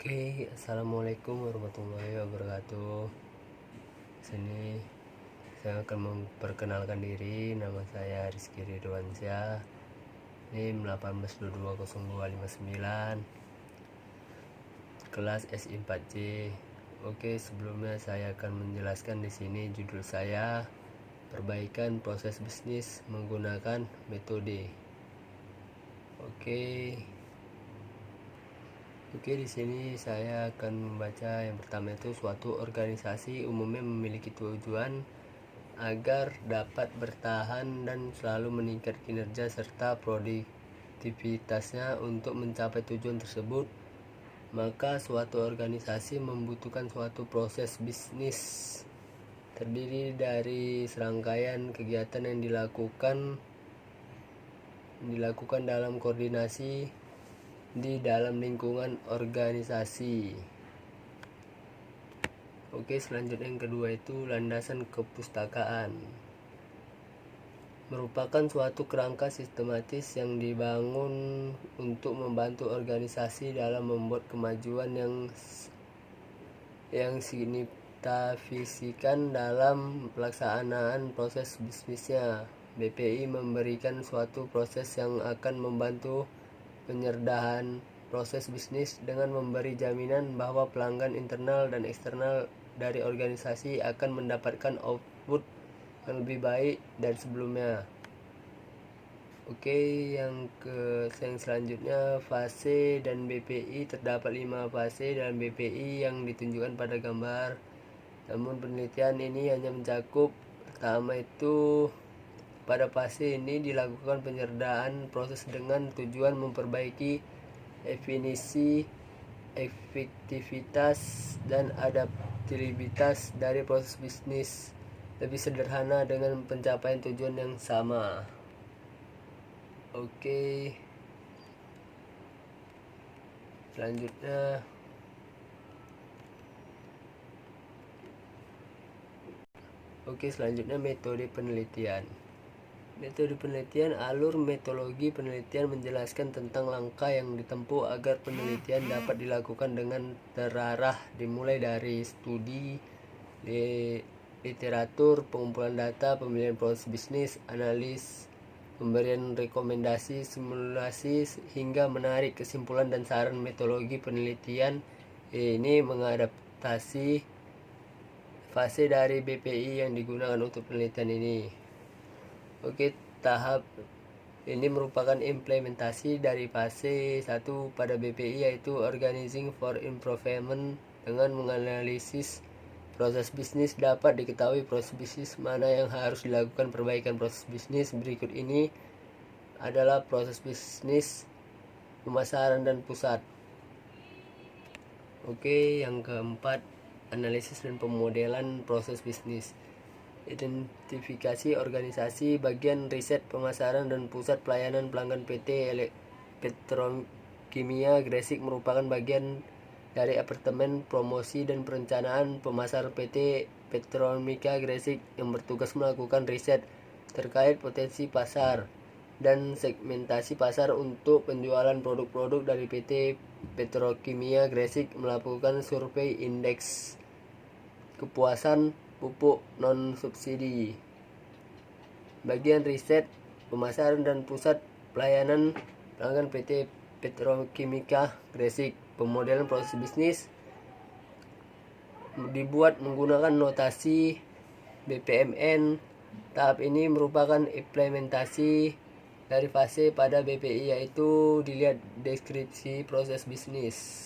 Oke, assalamualaikum warahmatullahi wabarakatuh. Sini saya akan memperkenalkan diri. Nama saya Rizky Ridwansyah. NIM 18220259. Kelas SI 4C. Oke, sebelumnya saya akan menjelaskan di sini judul saya perbaikan proses bisnis menggunakan metode. Oke, di sini saya akan membaca yang pertama itu suatu organisasi umumnya memiliki tujuan agar dapat bertahan dan selalu meningkat kinerja serta produktivitasnya. Untuk mencapai tujuan tersebut, maka suatu organisasi membutuhkan suatu proses bisnis terdiri dari serangkaian kegiatan yang dilakukan dalam koordinasi di dalam lingkungan organisasi. Oke, selanjutnya yang kedua itu landasan kepustakaan. Merupakan suatu kerangka sistematis yang dibangun untuk membantu organisasi dalam membuat kemajuan yang signifikan dalam pelaksanaan proses bisnisnya. BPI memberikan suatu proses yang akan membantu penyerdahan proses bisnis dengan memberi jaminan bahwa pelanggan internal dan eksternal dari organisasi akan mendapatkan output yang lebih baik dari sebelumnya. Oke, yang selanjutnya fase dan BPI. Terdapat 5 fase dalam BPI yang ditunjukkan pada gambar. Namun penelitian ini hanya mencakup pertama itu. Pada fase ini dilakukan penyertaan proses dengan tujuan memperbaiki efektivitas dan adaptabilitas dari proses bisnis lebih sederhana dengan pencapaian tujuan yang sama. Oke, selanjutnya metode penelitian. Metode penelitian. Alur metodologi penelitian menjelaskan tentang langkah yang ditempuh agar penelitian dapat dilakukan dengan terarah, dimulai dari studi literatur, pengumpulan data, pemilihan proses bisnis, analis, pemberian rekomendasi, simulasi, hingga menarik kesimpulan dan saran. Metodologi penelitian ini mengadaptasi fase dari BPI yang digunakan untuk penelitian ini. Oke, tahap ini merupakan implementasi dari fase 1 pada BPI, yaitu Organizing for Improvement. Dengan menganalisis proses bisnis dapat diketahui proses bisnis mana yang harus dilakukan perbaikan. Proses bisnis berikut ini adalah proses bisnis pemasaran dan pusat. Oke, yang keempat, analisis dan pemodelan proses bisnis. Identifikasi organisasi, bagian riset pemasaran dan pusat pelayanan pelanggan. PT Petrokimia Gresik merupakan bagian dari Departemen Promosi dan Perencanaan Pemasar PT Petrokimia Gresik yang bertugas melakukan riset terkait potensi pasar dan segmentasi pasar untuk penjualan produk-produk dari PT Petrokimia Gresik, melakukan survei indeks kepuasan pupuk non subsidi. Bagian riset pemasaran dan pusat pelayanan pelanggan PT Petrokimia Gresik. Pemodelan proses bisnis dibuat menggunakan notasi BPMN. Tahap ini merupakan implementasi dari fase pada BPI, yaitu dilihat deskripsi proses bisnis.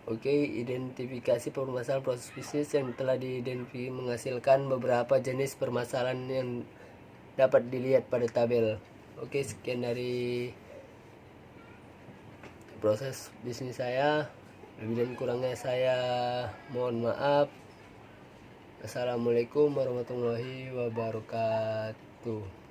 Oke, identifikasi permasalahan proses bisnis yang telah diidentifikasi menghasilkan beberapa jenis permasalahan yang dapat dilihat pada tabel. Oke, sekian dari proses bisnis saya. Lebih dan kurangnya saya mohon maaf. Assalamualaikum warahmatullahi wabarakatuh.